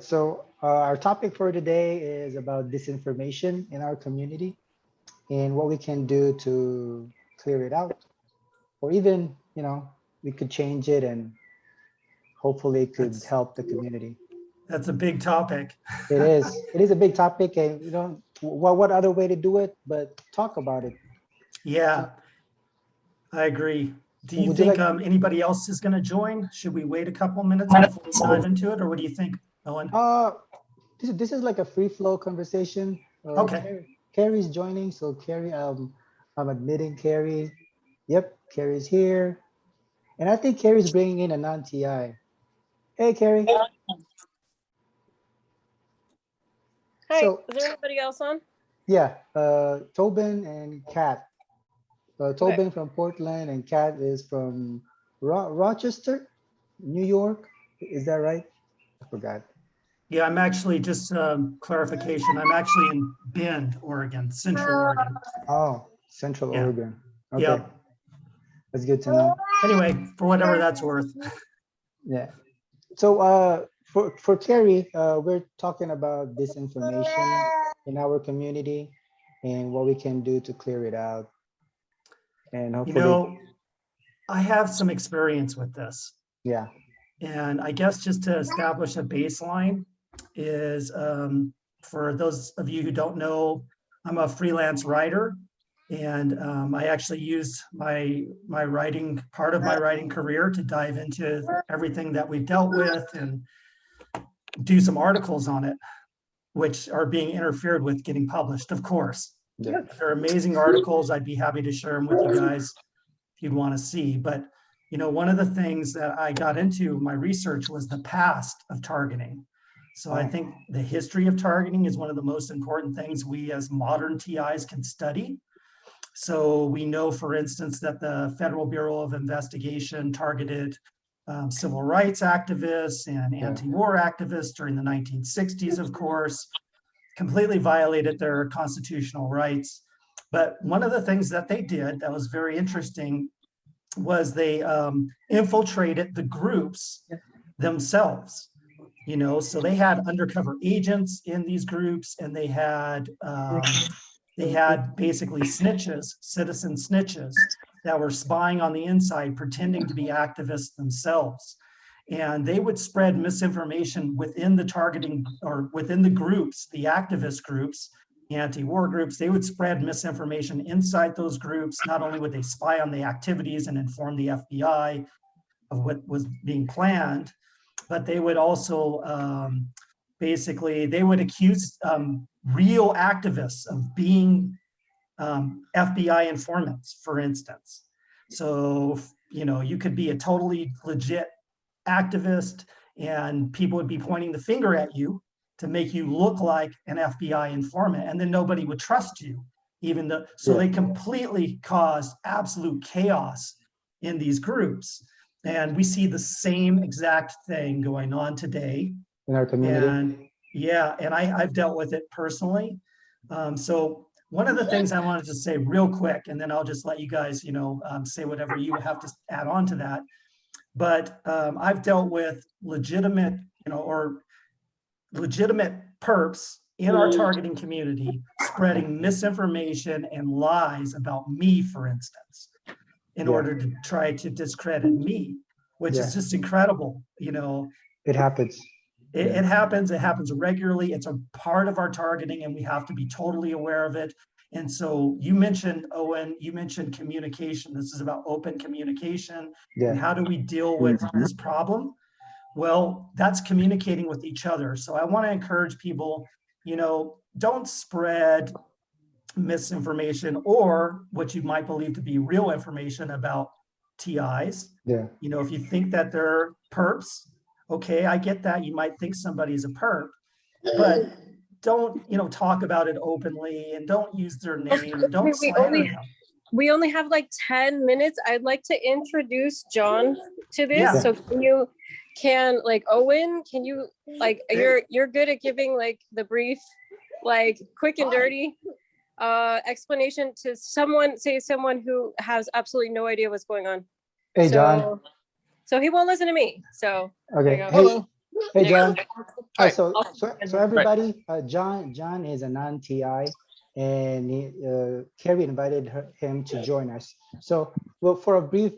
So our topic for today is about disinformation in our community and what we can do to clear it out, or even, we could change it and hopefully it could That's help the community. that's a big topic. It is. It is a big topic, and what other way to do it but talk about it. Yeah, I agree. Do you Would you think like? anybody else is going to join? Should we wait a couple minutes before we dive into it, or what do you think, Owen? This is like a free flow conversation. Okay. Kerry's joining, so Kerry, I'm admitting Kerry. Yep, Kerry's here, and I think Kerry's bringing in a non-TI. Hey, Kerry. Hi, So is there anybody else on? yeah, Tobin and Kat. Tobin from Portland and Kat is from Rochester, New York. Is that right? I forgot. Yeah, I'm actually just clarification. I'm actually in Bend, Oregon, Central Oregon. Oh, Central Yeah. Oregon. Okay, Yeah. that's good to know. Anyway, for whatever that's worth. Yeah. So for Kerry, we're talking about disinformation in our community and what we can do to clear it out. And You hopefully, know, I have some experience with this. yeah. And I guess just to establish a baseline is for those of you who don't know, I'm a freelance writer, and I actually used my writing, part of my writing career, to dive into everything that we've dealt with and do some articles on it, which are being interfered with getting published, of course. Yeah. They're amazing articles. I'd be happy to share them with you guys if you'd want to see. But one of the things that I got into my research was the past of targeting. So I think the history of targeting is one of the most important things we as modern TIs can study. So we know, for instance, that the Federal Bureau of Investigation targeted civil rights activists and anti-war activists during the 1960s, of course, completely violated their constitutional rights. But one of the things that they did that was very interesting was they infiltrated the groups themselves. So they had undercover agents in these groups, and they had basically snitches, citizen snitches, that were spying on the inside, pretending to be activists themselves. And they would spread misinformation within the targeting, or within the groups, the activist groups, anti-war groups. They would spread misinformation inside those groups. Not only would they spy on the activities and inform the FBI of what was being planned, but they would also basically, they would accuse real activists of being FBI informants, for instance. So, you could be a totally legit activist and people would be pointing the finger at you to make you look like an FBI informant, and then nobody would trust you, even though, so they completely caused absolute chaos in these groups. And we see the same exact thing going on today In our community. And and I've dealt with it personally. So one of the things I wanted to say real quick, and then I'll just let you guys, say whatever you have to add on to that. But I've dealt with legitimate, or legitimate perps in our targeting community spreading misinformation and lies about me, for instance, in order to try to discredit me, which is just incredible. It happens. It happens regularly. It's a part of our targeting, and we have to be totally aware of it. And so you mentioned, Owen, you mentioned communication. This is about open communication. And how do we deal with this problem? Well, that's communicating with each other. So I want to encourage people, don't spread misinformation or what you might believe to be real information about TIs. If you think that they're perps, okay, I get that. You might think somebody's a perp, but don't, talk about it openly, and don't use their name, and don't slander them. We only have like 10 minutes. I'd like to introduce John to this. Yeah. So Owen, can you, you're good at giving like the brief, like quick and dirty explanation to someone who has absolutely no idea what's going on. Hey, John. So he won't listen to me. So okay. Hey, John. All right, So everybody, John is a non-TI, and Kerry invited him to join us. So, well, for a brief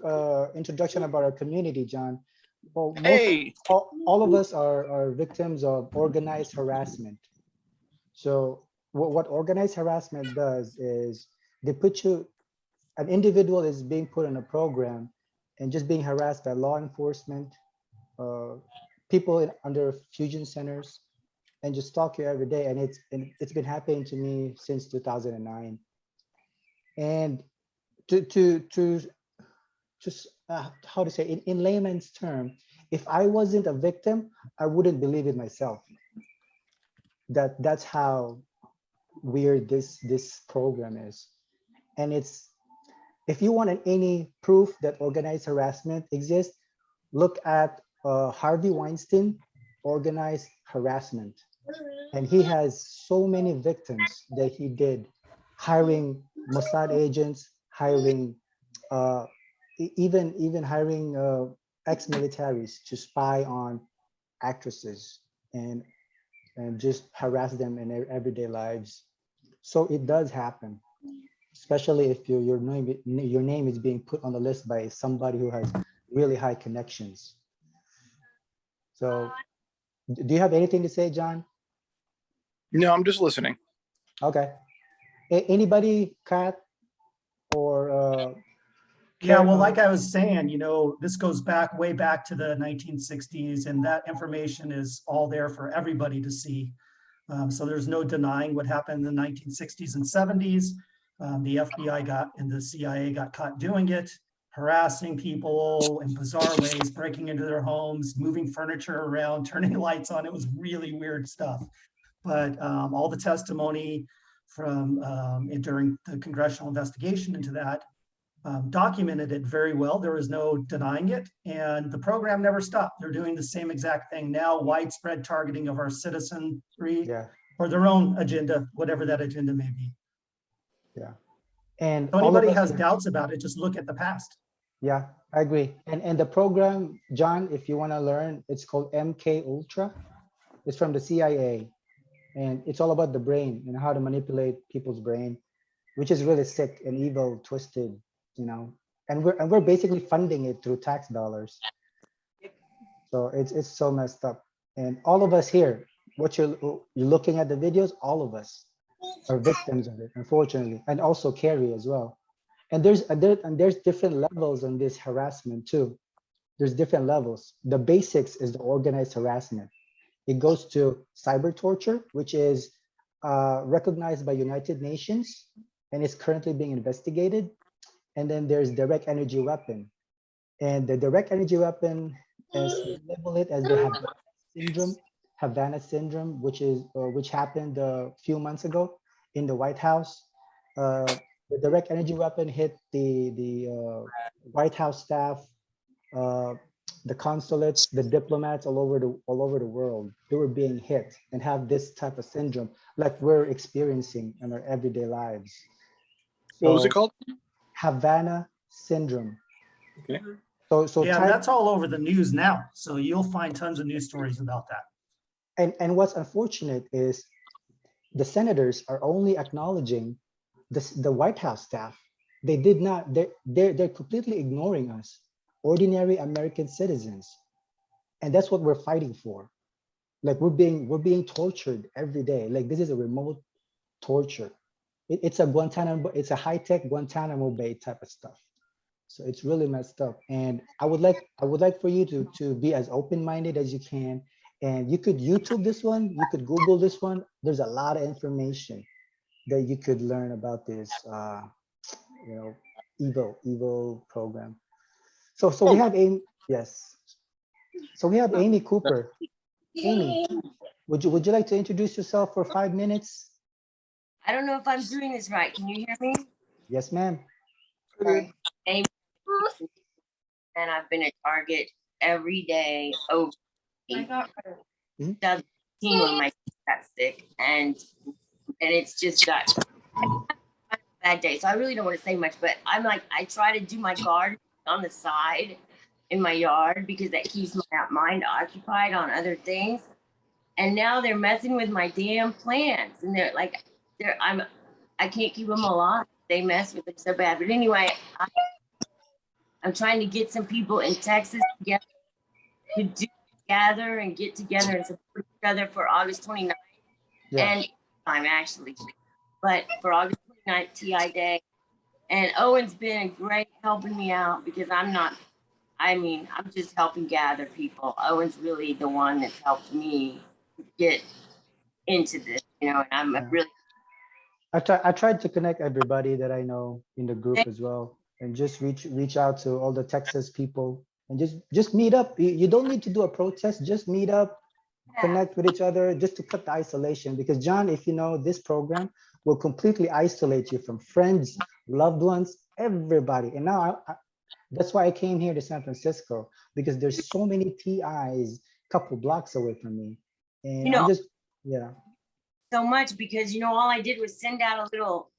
introduction about our community, John. Well, all of us are victims of organized harassment. So, what organized harassment does is they put you, an individual is being put in a program and just being harassed by law enforcement, uh, people under fusion centers, and just stalk you every day. And it's been happening to me since 2009. And to just how to say in layman's term, if I wasn't a victim, I wouldn't believe it myself. That's how weird this program is. And it's, if you want any proof that organized harassment exists, look at Harvey Weinstein organized harassment. And he has so many victims that he did, hiring Mossad agents, hiring even hiring ex-militaries to spy on actresses and just harass them in their everyday lives. So it does happen, especially if your name is being put on the list by somebody who has really high connections. So do you have anything to say, John? No, I'm just listening. Okay. Anybody, Kat or Yeah, well, like I was saying, you know, this goes back way back to the 1960s, and that information is all there for everybody to see. So there's no denying what happened in the 1960s and 70s. The FBI got and the CIA got caught doing it, harassing people in bizarre ways, breaking into their homes, moving furniture around, turning lights on. It was really weird stuff. But all the testimony from during the congressional investigation into that documented it very well. There was no denying it, and the program never stopped. They're doing the same exact thing now, widespread targeting of our citizenry for their own agenda, whatever that agenda may be. Yeah. And if anybody has doubts about it, just look at the past. Yeah, I agree. And the program, John, if you want to learn, it's called MK Ultra. It's from the CIA, and it's all about the brain and how to manipulate people's brain, which is really sick and evil, twisted, you know. And we're basically funding it through tax dollars. So it's so messed up. And all of us here, what you're looking at the videos, all of us are victims of it, unfortunately, and also Kerry as well. And there's different levels on this harassment too. There's different levels. The basics is the organized harassment. It goes to cyber torture, which is recognized by United Nations and is currently being investigated. And then there's direct energy weapon. And the direct energy weapon, as they label it as the Havana syndrome, which happened a few months ago in the White House. The direct energy weapon hit the White House staff, the consulates, the diplomats all over the world. They were being hit and have this type of syndrome like we're experiencing in our everyday lives. So, what was it called? Havana syndrome. Okay. So yeah, that's all over the news now. So you'll find tons of news stories about that. And what's unfortunate is the senators are only acknowledging the White House staff. They did not. They're completely ignoring us, ordinary American citizens, and that's what we're fighting for. Like we're being tortured every day. Like this is a remote torture. It's a Guantanamo. It's a high-tech Guantanamo Bay type of stuff. So it's really messed up. And I would like for you to be as open-minded as you can. And you could YouTube this one. You could Google this one. There's a lot of information that you could learn about this, evil program. So we have Amy. Yes. So we have Amy Cooper. Amy, would you like to introduce yourself for 5 minutes? I don't know if I'm doing this right. Can you hear me? Yes, ma'am. Amy, and I've been a target every day over 2015 when my got sick, and it's just that bad day. So I really don't want to say much, but I'm like, I try to do my guard on the side in my yard because that keeps my mind occupied on other things. And now they're messing with my damn plants, and I can't keep them alive. They mess with them so bad. But anyway, I'm trying to get some people in Texas together to gather and get together and support each other for August 29th. Yeah. And I'm actually, but for August 29th, TI Day. And Owen's been great helping me out because I'm just helping gather people. Owen's really the one that's helped me get into this, and I'm Yeah. really. I tried to connect everybody that I know in the group as well, and just reach out to all the Texas people and just meet up. You don't need to do a protest, just meet up, connect with each other, just to cut the isolation. Because John, if you know, this program will completely isolate you from friends, loved ones, everybody. And now that's why I came here to San Francisco, because there's so many TIs a couple blocks away from me. And I'm just, yeah. So much because all I did was send out a little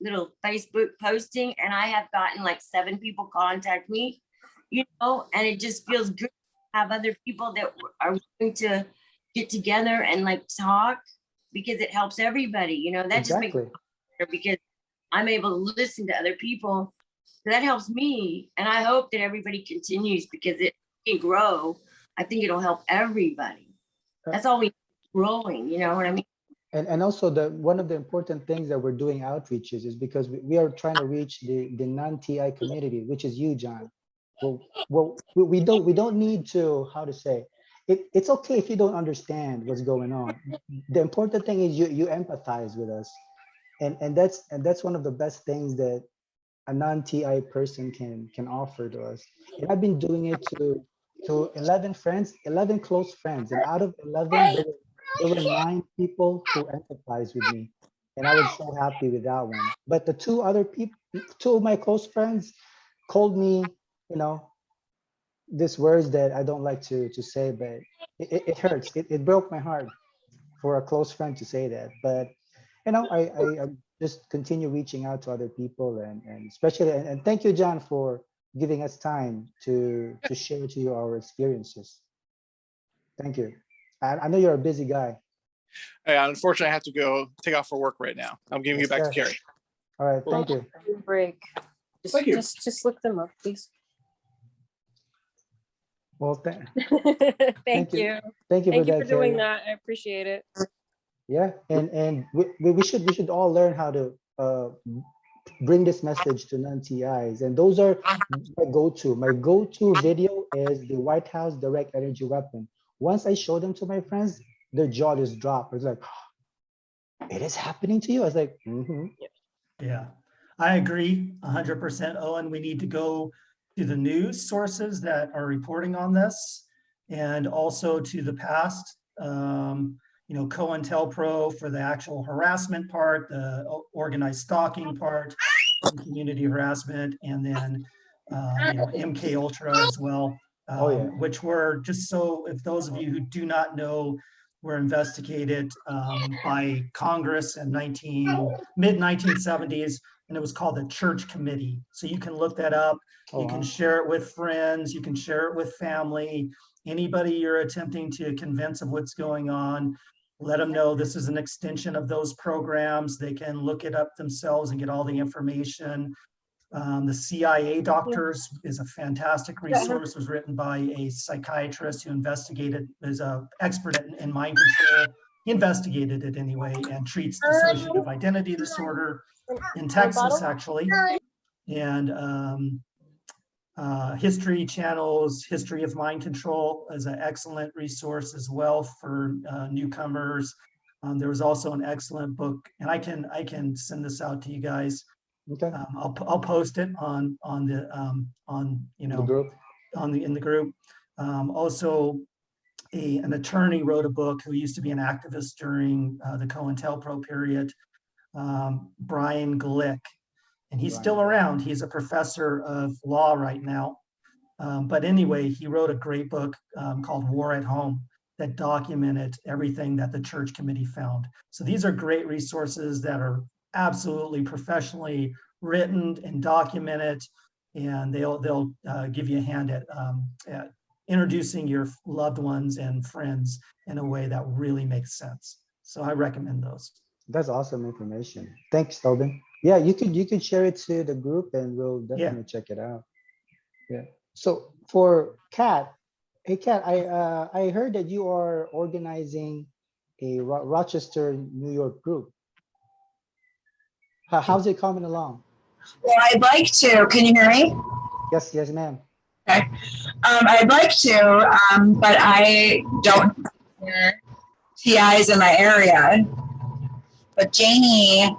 Facebook posting, and I have gotten like 7 people contact me, and it just feels good to have other people that are willing to get together and like talk, because it helps everybody. That just makes Exactly. me better because I'm able to listen to other people. So that helps me, and I hope that everybody continues because it can grow. I think it'll help everybody. That's all we need, growing. You know what I mean? And also one of the important things that we're doing outreaches is because we are trying to reach the non-TI community, which is you, John. Well, we don't need to, how to say, it's okay if you don't understand what's going on. The important thing is you empathize with us, and that's one of the best things that a non-TI person can offer to us. And I've been doing it to 11 friends, 11 close friends, and out of 11, there were 9 people who empathized with me, and I was so happy with that one. But the 2 other people, 2 of my close friends, called me, these words that I don't like to say, but it hurts. It broke my heart for a close friend to say that. But I just continue reaching out to other people, and especially, and thank you, John, for giving us time to share to you our experiences. Thank you. I know you're a busy guy. Hey, unfortunately, I have to go take off for work right now. I'm giving you back to Kerry. All right, thank you. Break. Thank you. Just look them up, please. Well, Thank Thank you. you. thank you Thank for you that, for doing Kerry. that. I appreciate it. Yeah, and we should all learn how to bring this message to non-TIs, and those are my go-to video is the White House direct energy weapon. Once I show them to my friends, their jaw just dropped. It's like, it is happening to you. I was like, Yeah, I agree 100%, Owen. We need to go to the news sources that are reporting on this, and also to the past, COINTELPRO for the actual harassment part, the organized stalking part, community harassment, and then, MK Ultra as well, Oh, yeah. which were just so, if those of you who do not know, were investigated by Congress in mid-1970s, and it was called the Church Committee. So you can look that up. Oh, You can wow. share it with friends. You can share it with family. Anybody you're attempting to convince of what's going on, let them know this is an extension of those programs. They can look it up themselves and get all the information. The CIA Doctors is a fantastic resource. It was written by a psychiatrist who is an expert in mind control. He investigated it anyway and treats dissociative identity disorder in Texas, actually. And History Channel's History of Mind Control is an excellent resource as well for newcomers. There was also an excellent book, and I can send this out to you guys. Okay. I'll post it in the group. Also, an attorney wrote a book who used to be an activist during the COINTELPRO period, Brian Glick, and he's still around. He's a professor of law right now. But anyway, he wrote a great book called War at Home that documented everything that the Church Committee found. So these are great resources that are absolutely professionally written and documented, and they'll give you a hand at introducing your loved ones and friends in a way that really makes sense. So I recommend those. That's awesome information. Thanks, Tobin. Yeah, you could share it to the group and we'll definitely check it out. Yeah. So for Kat, hey Kat, I heard that you are organizing a Rochester, New York group. How's it coming along? Well, I'd like to. Can you hear me? Yes, yes, ma'am. Okay. I'd like to, but I don't hear TIs in my area. But Janie,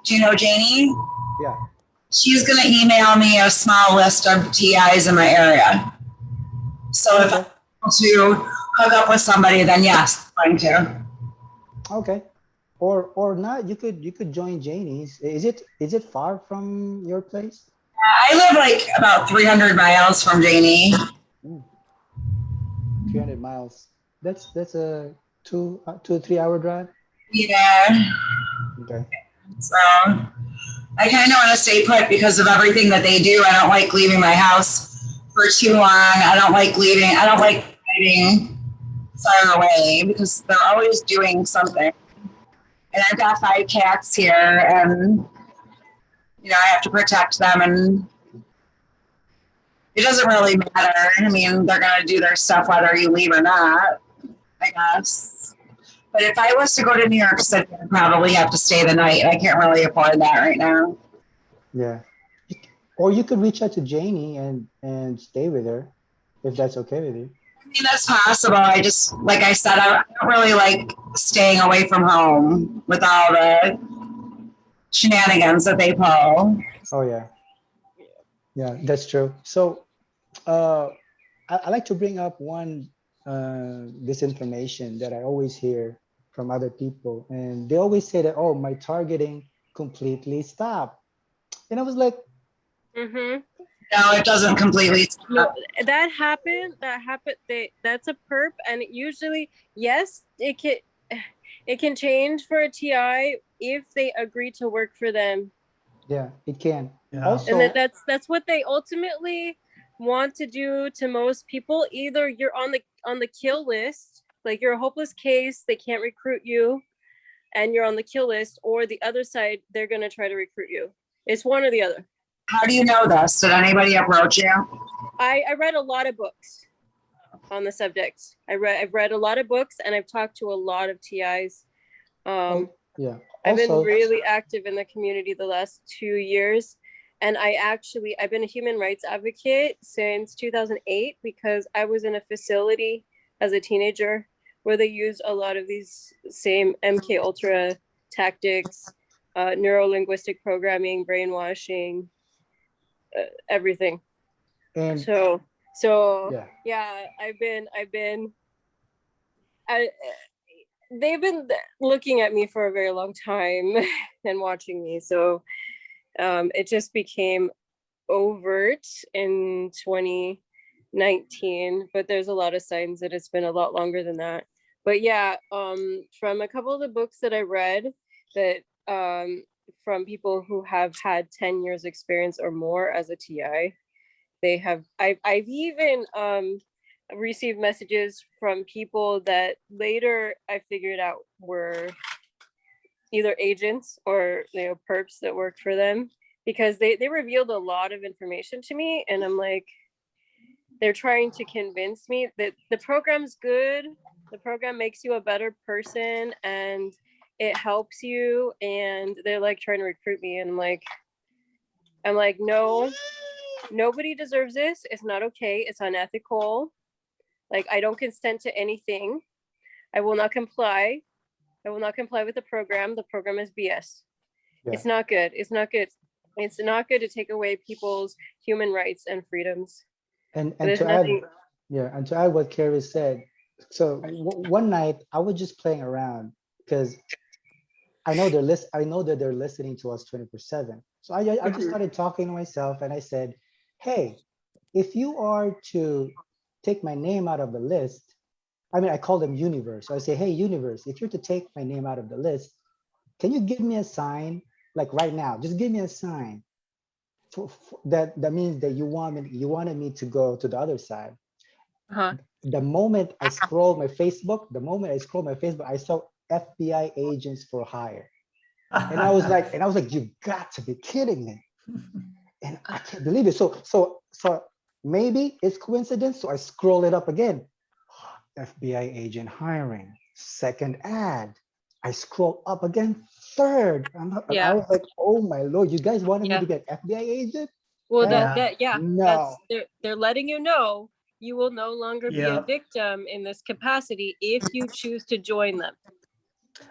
do you know Janie? Yeah. She's going to email me a small list of TIs in my area. So if I want to hook up with somebody, then yes, I'm going to. Okay. Or not, you could join Janie's. Is it far from your place? I live like about 300 miles from Janie. 300 miles. That's a 3 hour drive. Yeah. Okay. So I kind of want to stay put because of everything that they do. I don't like leaving my house for too long. I don't like driving far away because they're always doing something. And I've got 5 cats here, and I have to protect them, and it doesn't really matter. I mean, they're going to do their stuff whether you leave or not, I guess. But if I was to go to New York City, I'd probably have to stay the night. I can't really afford that right now. Yeah. Or you could reach out to Janie and stay with her, if that's okay with you. I mean, that's possible. I just, like I said, I don't really like staying away from home with all the shenanigans that they pull. Oh yeah. Yeah, that's true. So I like to bring up one disinformation that I always hear from other people. And they always say that, oh, my targeting completely stopped. And I was like, No, it doesn't completely. No, that happened. That's a perp, and usually, yes, it can change for a TI if they agree to work for them. yeah, it can. Yeah. Also, And that's what they ultimately want to do to most people. Either you're on the kill list, like you're a hopeless case, they can't recruit you, and you're on the kill list, or the other side, they're gonna try to recruit you. It's one or the other. How do you know this? Did anybody approach you? I read a lot of books on the subject. I've read a lot of books, and I've talked to a lot of TIs. yeah. I've been Also, really active in the community the last 2 years. And I've been a human rights advocate since 2008 because I was in a facility as a teenager where they used a lot of these same MK Ultra tactics, neuro-linguistic programming, brainwashing, everything. and So yeah, they've been looking at me for a very long time and watching me. So it just became overt in 2019, but there's a lot of signs that it's been a lot longer than that. But yeah, from a couple of the books that I read that from people who have had 10 years experience or more as a TI, I've even received messages from people that later I figured out were either agents or perps that worked for them, because they revealed a lot of information to me, and I'm like, they're trying to convince me that the program's good, the program makes you a better person and it helps you, and they're like trying to recruit me, and I'm like, no, nobody deserves this. It's not okay. It's unethical. Like, I don't consent to anything. I will not comply. I will not comply with the program. The program is BS. yeah. It's not good. It's not good. It's not good to take away people's human rights and freedoms. And There's to nothing. and to add what Kerry said, so one night I was just playing around because I know that they're listening to us 24/7. So I just started talking to myself and I said, hey, if you are to take my name out of the list, I mean, I call them universe. So I say, hey, universe, if you're to take my name out of the list, can you give me a sign, like right now? Just give me a sign that means that you wanted me to go to the other side. Uh-huh. The moment I scroll my Facebook, I saw FBI agents for hire. And I was like, you got to be kidding me. And I can't believe it. So maybe it's coincidence. So I scroll it up again. FBI agent hiring. Second ad. I scroll up again. Third. I Yeah. was like, oh my Lord, you guys wanted me Yeah. to get FBI agent? Well, Hell that's no. they're letting you know you will no longer be a Yeah. victim in this capacity if you choose to join them.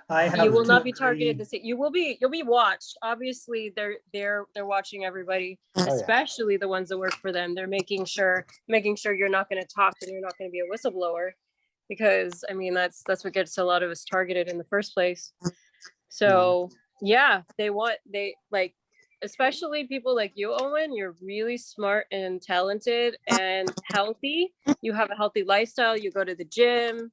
I have You will to not be targeted agree. the same. You'll be watched. Obviously, they're watching everybody, Oh, yeah. especially the ones that work for them. They're making sure you're not going to talk and you're not going to be a whistleblower, because I mean that's what gets a lot of us targeted in the first place. So yeah, they like, especially people like you, Owen. You're really smart and talented and healthy. You have a healthy lifestyle. You go to the gym,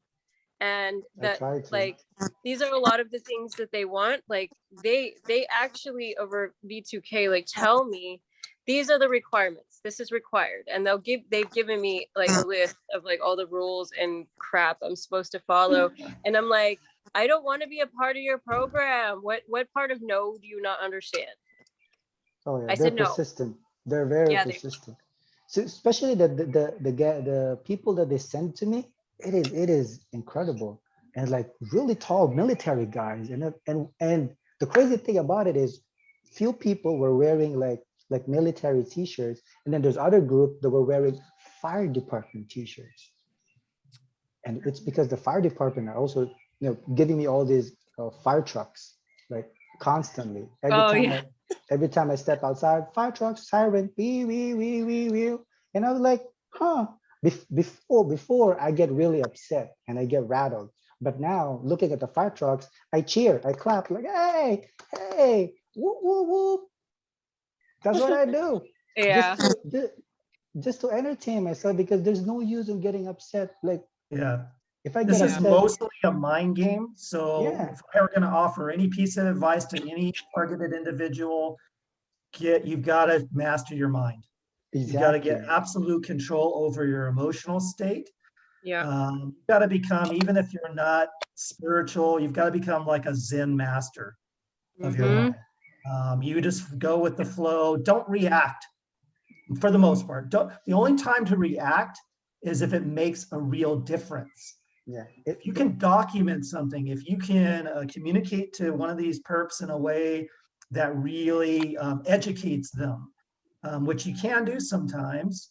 and I that, try to. like, these are a lot of the things that they want. Like they actually over V2K like tell me these are the requirements. This is required, and they've given me like a list of like all the rules and crap I'm supposed to follow, and I'm like, I don't want to be a part of your program. What part of no do you not understand? Oh yeah, I they're said no. persistent. They're very Yeah, persistent. So especially the people that they send to me, it is incredible, and like really tall military guys, and the crazy thing about it is, few people were wearing like military t-shirts, and then there's other group that were wearing fire department t-shirts, and it's because the fire department are also giving me all these fire trucks like constantly Oh yeah. every time I step outside, fire trucks, siren, wee wee wee wee wee, and I was like, huh. Before I get really upset and I get rattled, but now looking at the fire trucks, I cheer, I clap, like, hey, whoop whoop whoop. That's what I do. Yeah. Just to entertain myself, because there's no use in getting upset. Like, Yeah. if I This get is upset, mostly a mind game. So yeah, if I were going to offer any piece of advice to any targeted individual, you've got to master your mind. You've got to get exactly. absolute control over your emotional state. Yeah. You've got to become, even if you're not spiritual, you've got to become like a Zen master of your Mhm. mind. You just go with the flow. Don't react for the most part. The only time to react is if it makes a real difference. Yeah. If you can document something, if you can communicate to one of these perps in a way that really educates them, which you can do sometimes,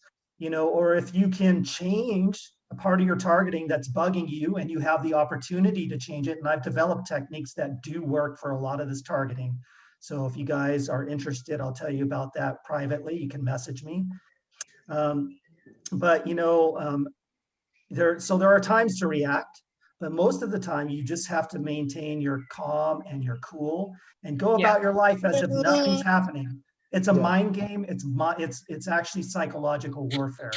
or if you can change a part of your targeting that's bugging you and you have the opportunity to change it. And I've developed techniques that do work for a lot of this targeting. So if you guys are interested, I'll tell you about that privately. You can message me. But there are times to react, but most of the time you just have to maintain your calm and your cool and go about your life as if nothing's happening. It's a Yeah. mind game. It's actually psychological warfare.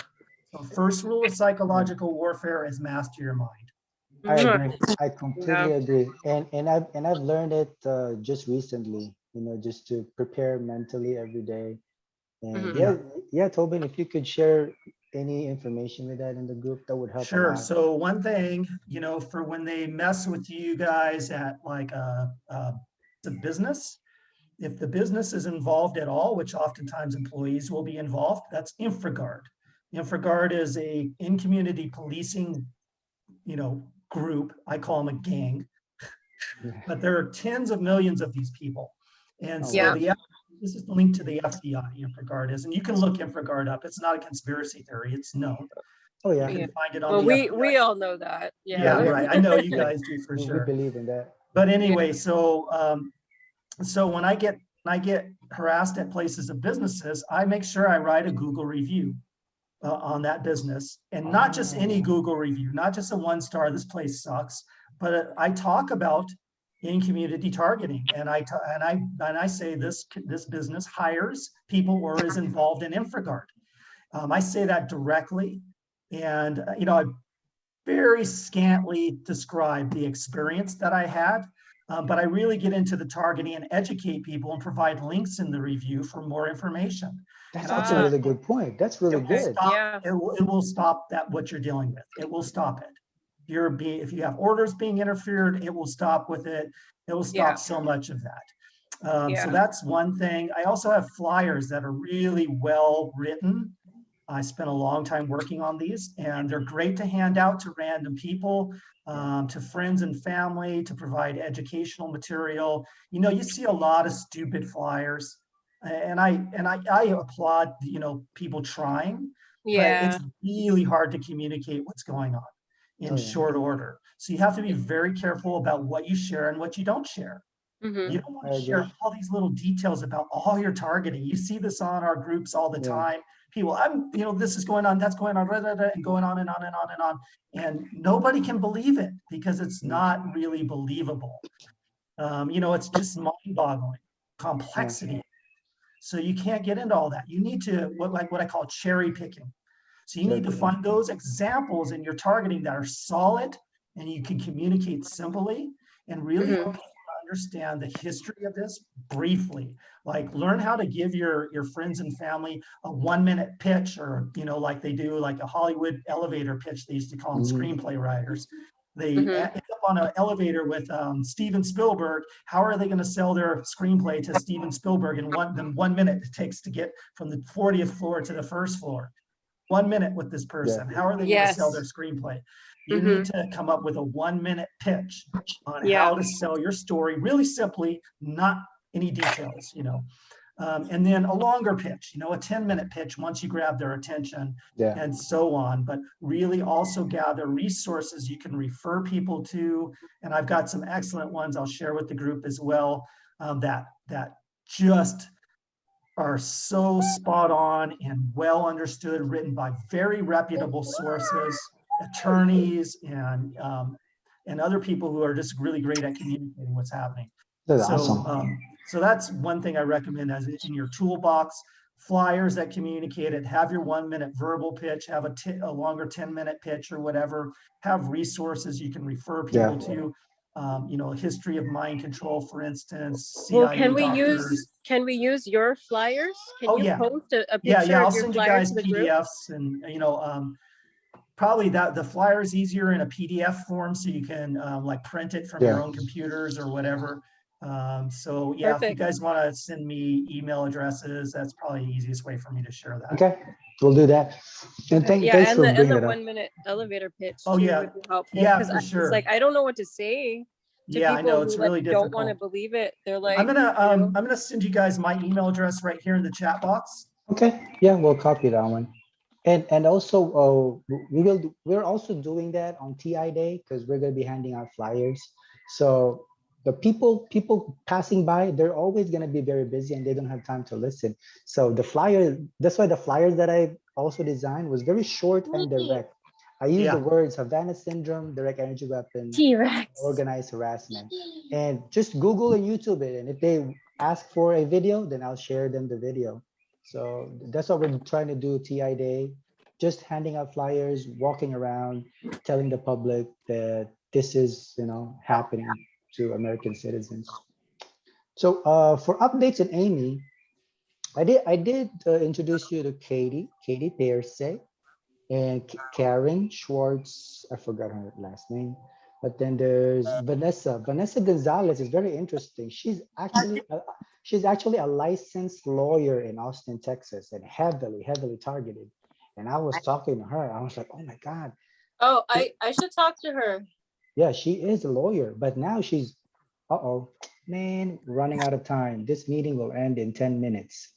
So first rule of psychological warfare is master your mind. I Mhm. agree. I completely agree. And I've learned it just recently, just to prepare mentally every day. And Mhm. yeah, Tobin, if you could share any information with that in the group, that would help a Sure. lot. So one thing, for when they mess with you guys at like the business, if the business is involved at all, which oftentimes employees will be involved, that's InfraGard. InfraGard is a in-community policing, group. I call them a gang, Yeah. but there are tens of millions of these people. And Oh, so Yeah. this is linked to the FBI, InfraGard is, and you can look InfraGard up. It's not a conspiracy theory, it's known. oh You yeah. Yeah. can find it on Well, the FBI. we all know that. Yeah, Yeah. right. I know you guys do for We sure. believe in that. But anyway, so when I get harassed at places of businesses, I make sure I write a Google review on that business, and not just any Oh. Google review, not just a 1-star, this place sucks, but I talk about in community targeting, and I say this business hires people or is involved in InfraGard. I say that directly, and I very scantily describe the experience that I had. But I really get into the targeting and educate people and provide links in the review for more information. That's And actually a really good point. That's really it will good. stop, Yeah. it will stop that what you're dealing with. It will stop it. If you have orders being interfered, it will stop with it. It will stop so much of that. So that's one thing. I also have flyers that are really well written. I spent a long time working on these, and they're great to hand out to random people, to friends and family, to provide educational material. You know, you see a lot of stupid flyers, and I applaud, you know, people trying, but it's really hard to communicate what's going on in short order. So you have to be very careful about what you share and what you don't share. You don't want to share all these little details about all your targeting. You see this on our groups all the time. People, you know, this is going on, that's going on, and going on and on and on and on. And nobody can believe it because it's not really believable. You know, it's just mind-boggling complexity. So you can't get into all that. You need to, what I call cherry picking. So you need to find those examples in your targeting that are solid and you can communicate simply and really help people understand the history of this briefly. Like learn how to give your friends and family a 1-minute pitch, or, you know, like they do like a Hollywood elevator pitch. They used to call them screenplay writers. They end up on an elevator with Steven Spielberg. How are they going to sell their screenplay to Steven Spielberg in 1 minute it takes to get from the 40th floor to the first floor? 1 minute with this person. How are they going to sell their screenplay? You need to come up with a 1-minute pitch on how to sell your story really simply, not any details, you know. And then a longer pitch, you know, a 10-minute pitch once you grab their attention and so on. But really also gather resources you can refer people to. And I've got some excellent ones I'll share with the group as well, that just are so spot on and well understood, written by very reputable sources, attorneys, and other people who are just really great at communicating what's happening. That's awesome. So that's one thing I recommend as in your toolbox. Flyers that communicate it. Have your 1-minute verbal pitch. Have a longer 10-minute pitch or whatever. Have resources you can refer people to. You know, history of mind control, for instance. Well, can we use your flyers? Can you post a picture I'll of your send you flyers guys to the group? PDFs, and you know, probably that the flyer is easier in a PDF form, so you can like print it from your own computers or whatever. So yeah, if you guys want to send me email addresses, that's probably the easiest way for me to share that. Okay, we'll do that. And thanks for bringing it up. 1-minute elevator pitch too would be helpful. Yeah, for sure. It's like I don't know what to say to people I know, it's who really difficult. don't want to believe it. They're like, I'm gonna send you guys my email address right here in the chat box. Okay, yeah, we'll copy that one. And also we're also doing that on TI Day because we're going to be handing out flyers. So the people passing by, they're always going to be very busy and they don't have time to listen. So the flyer, that's why the flyers that I also designed was very short and direct. I use the words Havana syndrome, direct energy weapon, organized harassment, and just Google and YouTube it. And if they ask for a video, then I'll share them the video. So that's what we're trying to do TI Day, just handing out flyers, walking around, telling the public that this is, you know, happening to American citizens. So for updates and Amy, I did introduce you to Katie Pierce and Karen Schwartz. I forgot her last name. But then there's Vanessa. Vanessa Gonzalez is very interesting. She's actually a licensed lawyer in Austin, Texas, and heavily targeted. And I was talking to her. I was like, oh my God. Oh, I should talk to her. Yeah, she is a lawyer, but now she's, man, running out of time. This meeting will end in 10 minutes.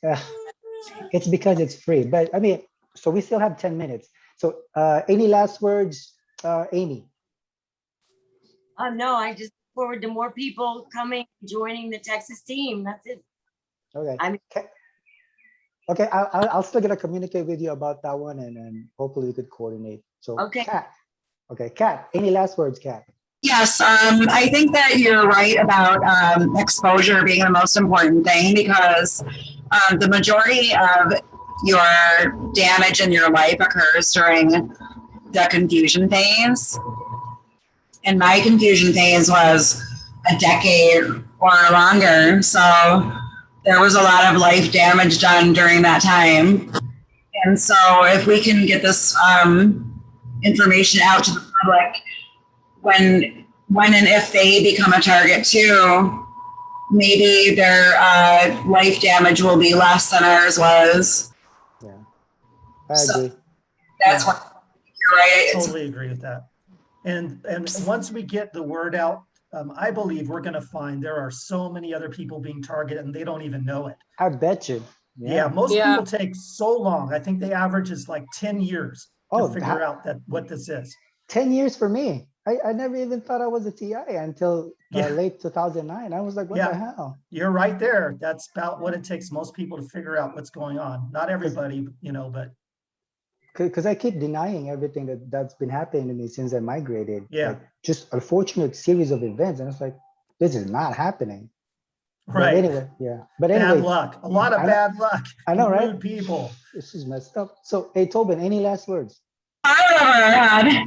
It's because it's free. But I mean, so we still have 10 minutes. So any last words, Amy? No, I just look forward to more people coming, joining the Texas team. That's it. Okay. Okay, I'll still gonna communicate with you about that one, and hopefully we could coordinate. So, Kat. Okay, Kat. Any last words, Kat? Yes, I think that you're right about exposure being the most important thing, because the majority of your damage in your life occurs during the confusion phase. And my confusion phase was a decade or longer. So there was a lot of life damage done during that time. And so if we can get this information out to the public when and if they become a target too, maybe their life damage will be less than ours was. Yeah, I So agree. that's what you're right. It's, Totally agree with that. And once we get the word out, I believe we're going to find there are so many other people being targeted and they don't even know it. I bet you. Yeah, most Yeah. people take so long. I think the average is like 10 years to Oh, figure out that what this is. 10 years for me. I never even thought I was a TI until Yeah. late 2009. I was like, what the hell? You're right there. That's about what it takes most people to figure out what's going on. Not everybody, you know, but Because I keep denying everything that's been happening to me since I migrated. Yeah. Like, just unfortunate series of events. And it's like, this is not happening. But right. anyway, yeah. But anyway, Bad luck. A lot of I know- bad luck. I know, right? Rude people. This is messed up. So, hey, Tobin, any last words? I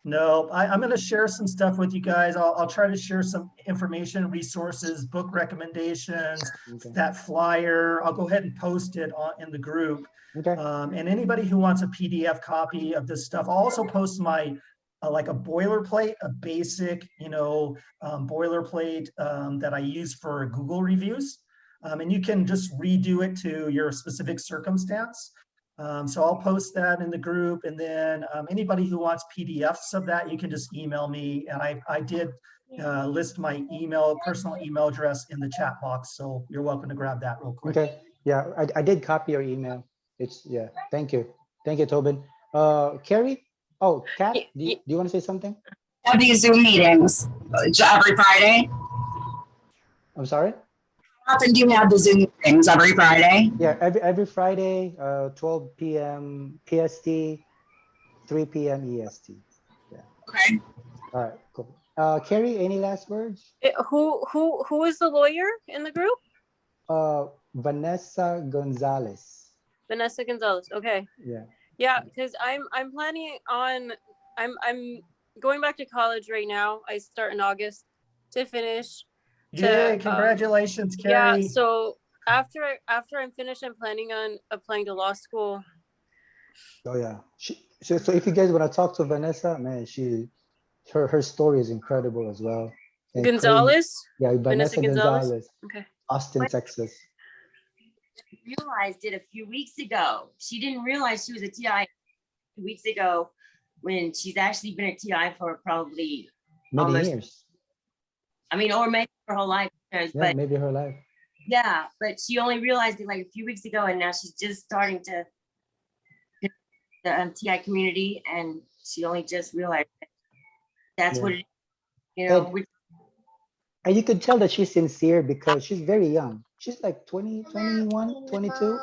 No, I'm going to share some stuff with you guys. I'll try to share some information, resources, book recommendations, Okay. that flyer. I'll go ahead and post it in the group. Okay. And anybody who wants a PDF copy of this stuff, I'll also post my like a boilerplate, a basic, you know, boilerplate that I use for Google reviews. And you can just redo it to your specific circumstance. So I'll post that in the group, and then anybody who wants PDFs of that, you can just email me. And I did list my personal email address in the chat box, so you're welcome to grab that real quick. Okay. Yeah, I did copy your email. Yeah. Thank you, Tobin. Kerry. Oh, Kat, do you want to say something? have these Zoom meetings every Friday. I'm sorry. How often do you have the Zoom meetings every Friday? Yeah, every Friday, 12 p.m. PST, 3 p.m. EST. Yeah. Okay. All right, cool. Kerry, any last words? Who is the lawyer in the group? Vanessa Gonzalez. Vanessa Gonzalez. Okay. Yeah. Yeah, because I'm planning on I'm going back to college right now. I start in August to finish. Yay, congratulations, Kerry. Yeah, so after I'm finished, I'm planning on applying to law school. Oh yeah. So if you guys want to talk to Vanessa, man, her story is incredible as well. And Gonzalez? crazy. Yeah, Vanessa Gonzalez. Okay. Austin, Texas. She realized it a few weeks ago. She didn't realize she was a TI weeks ago when she's actually been a TI for probably Many years. I mean, or maybe her whole life. Yeah, But maybe her life. yeah, but she only realized it like a few weeks ago, and now she's just starting to the TI community, and she only just realized that's what it is, you know. And you could tell that she's sincere because she's very young. She's like 20, 21, 22.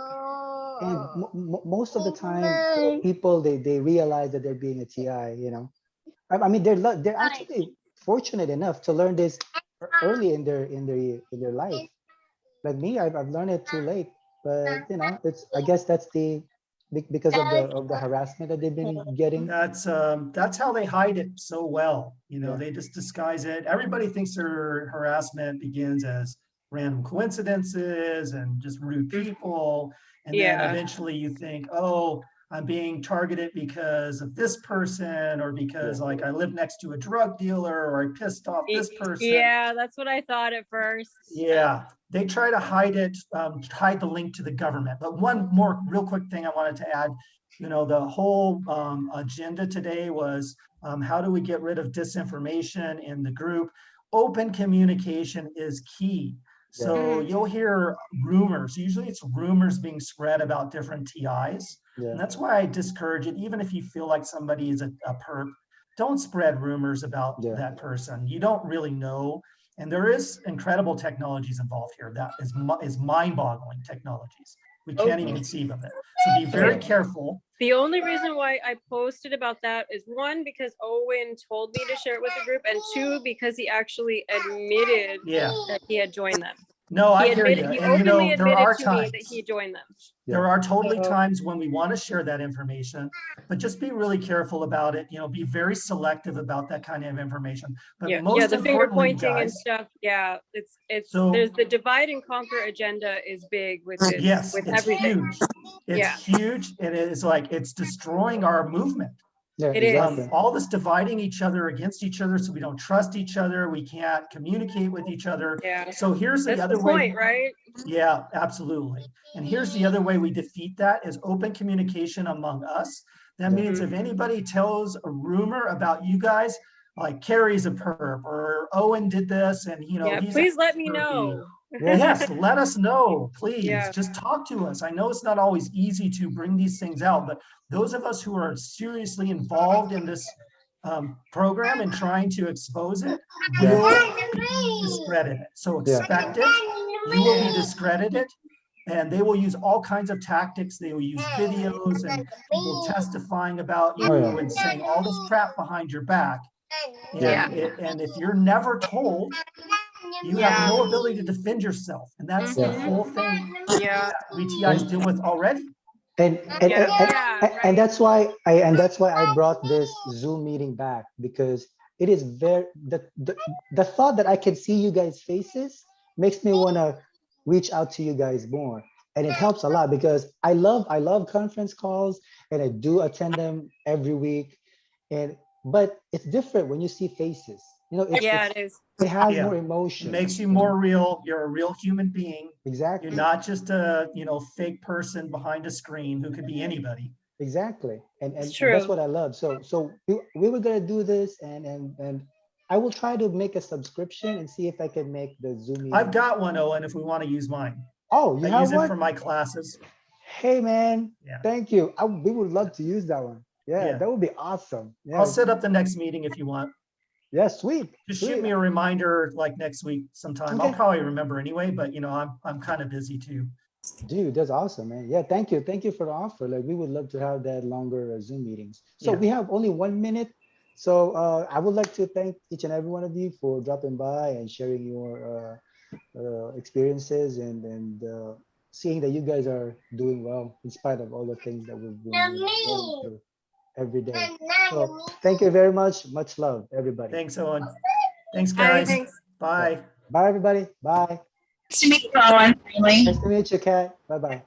And most of the time, people, they realize that they're being a TI, you know. I mean, they're actually fortunate enough to learn this early in their life. Like me, I've learned it too late, but you know, I guess that's because of the harassment that they've been getting. That's how they hide it so well. You know, Yeah. they just disguise it. Everybody thinks their harassment begins as random coincidences and just rude people. And then eventually you think, oh, I'm being targeted because of this person, or because like I live next to a drug dealer, or I pissed off this person. Yeah, that's what I thought at first. Yeah, they try to hide it, hide the link to the government. But one more real quick thing I wanted to add, you know, the whole agenda today was how do we get rid of disinformation in the group? Open communication is key. So you'll hear rumors. Usually it's rumors being spread about different TIs. Yeah. And that's why I discourage it. Even if you feel like somebody is a perp, don't spread rumors about that person. You don't really know. And there is incredible technologies involved here. That is mind-boggling technologies. We can't even conceive of it. So be very careful. The only reason why I posted about that is one, because Owen told me to share it with the group, and two, because he actually admitted that he had joined them. No, I He hear you. admitted, he And you know, openly there are admitted to me times. that he joined them. There are totally So- times when we want to share that information, but just be really careful about it. You know, be very selective about that kind of information. But Yeah, most the finger importantly, pointing and guys, stuff. Yeah, it's So- there's the divide and conquer agenda is big with this, yes, with it's everything. huge. It's Yeah. huge. It is like it's destroying our movement. Yeah, It is. exactly. All this dividing each other against each other, so we don't trust each other. We can't communicate with each other. Yeah. So here's the That's other the way. point, right? Yeah, absolutely. And here's the other way we defeat that is open communication among us. That Yeah. means if anybody tells a rumor about you guys, like Kerry's a perp or Owen did this and you know, Yeah, he's please let me perp. know. Yes, let us know, please. Yeah. Just talk to us. I know it's not always easy to bring these things out, but those of us who are seriously involved in this program and trying to expose it will be discredited. So Yeah. expect it. You will be discredited. And they will use all kinds of tactics. They will use videos and people testifying about you Oh, yeah. and saying all this crap behind your back. And, Yeah. and if you're never told, you have no ability to defend yourself. And that's the Mhm. whole thing Yeah. that WTI is dealing with already. And that's why I brought this Zoom meeting back, because it is very the thought that I can see you guys' faces makes me want to reach out to you guys more, and it helps a lot because I love conference calls and I do attend them every week, but it's different when you see faces. You know, Yeah, it is. it has Yeah. more It emotion. makes you more real. You're a real human being. Exactly. You're not just a, you know, fake person behind a screen who could be anybody. Exactly. And It's that's true. what I love. So we were gonna do this, and I will try to make a subscription and see if I can make the Zoom meeting. I've got one, Owen, if we want to use mine. Oh, you I have use it one? for my classes. Hey man, Yeah. thank you. We would love to use that one. Yeah, Yeah. that would be awesome. Yeah, I'll set up the next meeting if you want. yeah, sweet. Just sweet. shoot me a reminder like next week sometime. I'll Okay. probably remember anyway, but you know, I'm kind of busy too. Dude, that's awesome, man. Yeah, thank you. Thank you for the offer. Like, we would love to have that longer Zoom meetings. So Yeah. we have only 1 minute. So I would like to thank each and every one of you for dropping by and sharing your experiences and seeing that you guys are doing well in spite of all the things that we've been going through every day. So thank you very much. Much love, everybody. Thanks, Owen. Thanks, Bye, guys. thanks. Bye. Bye, everybody. Bye. Nice to meet you, Owen. Finally. Nice to meet you, Kat. Bye-bye.